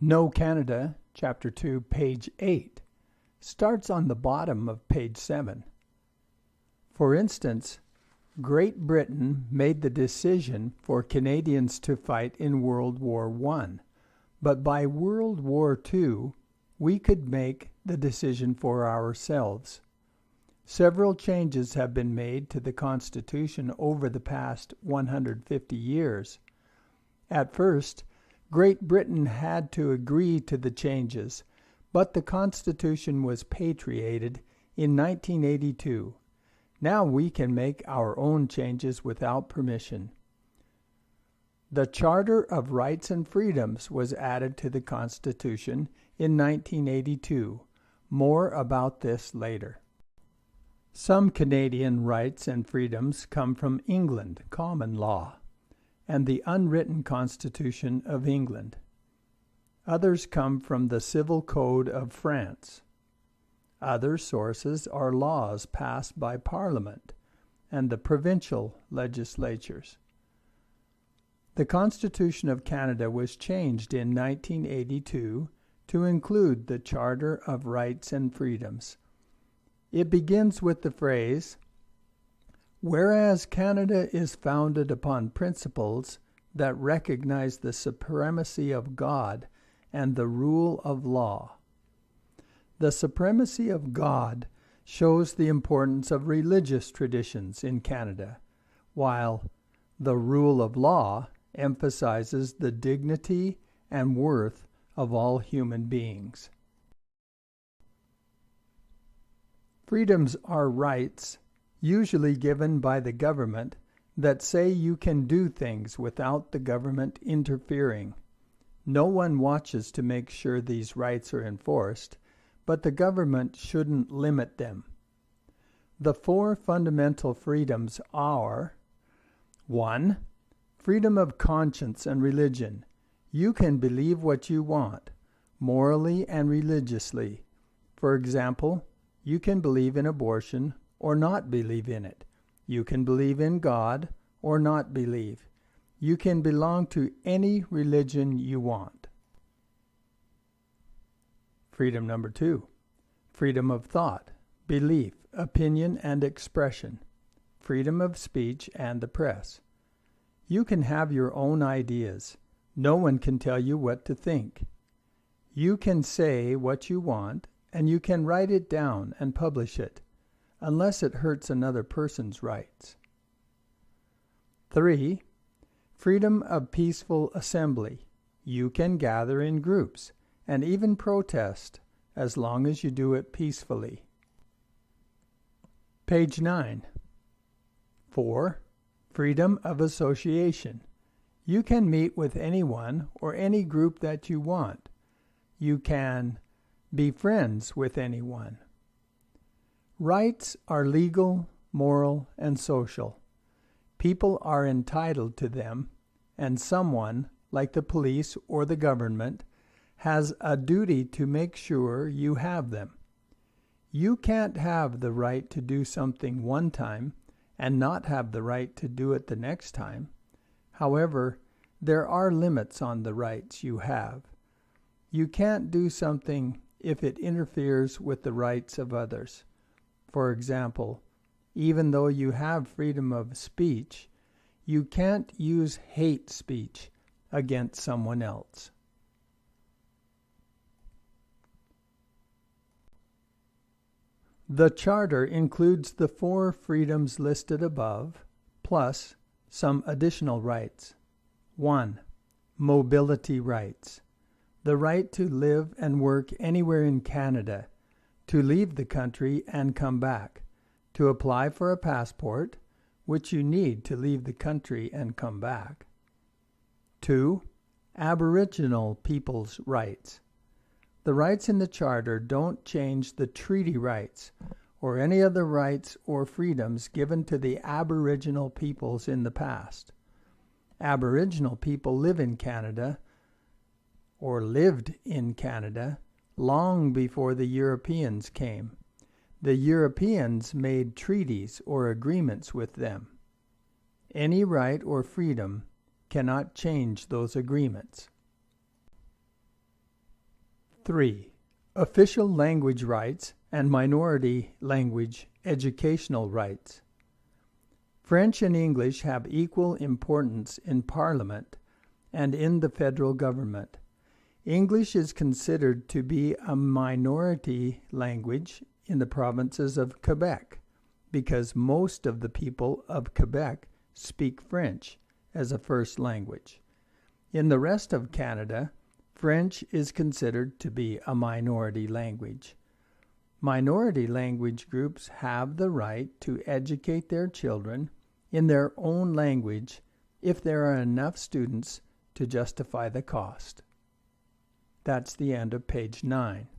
Know Canada, Chapter 2, page 8, starts on the bottom of page 7. For instance, Great Britain made the decision for Canadians to fight in World War I, but by World War II, we could make the decision for ourselves. Several changes have been made to the Constitution over the past 150 years. At first, Great Britain had to agree to the changes, but the Constitution was patriated in 1982. Now we can make our own changes without permission. The Charter of Rights and Freedoms was added to the Constitution in 1982. More about this later. Some Canadian rights and freedoms come from England, common law, and the unwritten Constitution of England. Others come from the Civil Code of France. Other sources are laws passed by Parliament and the provincial legislatures. The Constitution of Canada was changed in 1982 to include the Charter of Rights and Freedoms. It begins with the phrase, "Whereas Canada is founded upon principles that recognize the supremacy of God and the rule of law." The supremacy of God shows the importance of religious traditions in Canada, while the rule of law emphasizes the dignity and worth of all human beings. Freedoms are rights, usually given by the government, that say you can do things without the government interfering. No one watches to make sure these rights are enforced, but the government shouldn't limit them. The four fundamental freedoms are: 1. Freedom of conscience and religion. You can believe what you want, morally and religiously. For example, you can believe in abortion or not believe in it. You can believe in God or not believe. You can belong to any religion you want. Freedom number 2. Freedom of thought, belief, opinion, and expression. Freedom of speech and the press. You can have your own ideas. No one can tell you what to think. You can say what you want, and you can write it down and publish it, unless it hurts another person's rights. 3. Freedom of peaceful assembly. You can gather in groups and even protest, as long as you do it peacefully. Page 9. 4. Freedom of association. You can meet with anyone or any group that you want. You can be friends with anyone. Rights are legal, moral, and social. People are entitled to them, and someone, like the police or the government, has a duty to make sure you have them. You can't have the right to do something one time and not have the right to do it the next time. However, there are limits on the rights you have. You can't do something if it interferes with the rights of others. For example, even though you have freedom of speech, you can't use hate speech against someone else. The Charter includes the four freedoms listed above, plus some additional rights. 1. Mobility rights. The right to live and work anywhere in Canada, to leave the country and come back, to apply for a passport, which you need to leave the country and come back. 2. Aboriginal people's rights. The rights in the Charter don't change the treaty rights or any other rights or freedoms given to the Aboriginal peoples in the past. Aboriginal people live in Canada, or lived in Canada, long before the Europeans came. The Europeans made treaties or agreements with them. Any right or freedom cannot change those agreements. 3. Official language rights and minority language educational rights. French and English have equal importance in Parliament and in the federal government. English is considered to be a minority language in the provinces of Quebec because most of the people of Quebec speak French as a first language. In the rest of Canada, French is considered to be a minority language. Minority language groups have the right to educate their children in their own language if there are enough students to justify the cost. That's the end of page 9.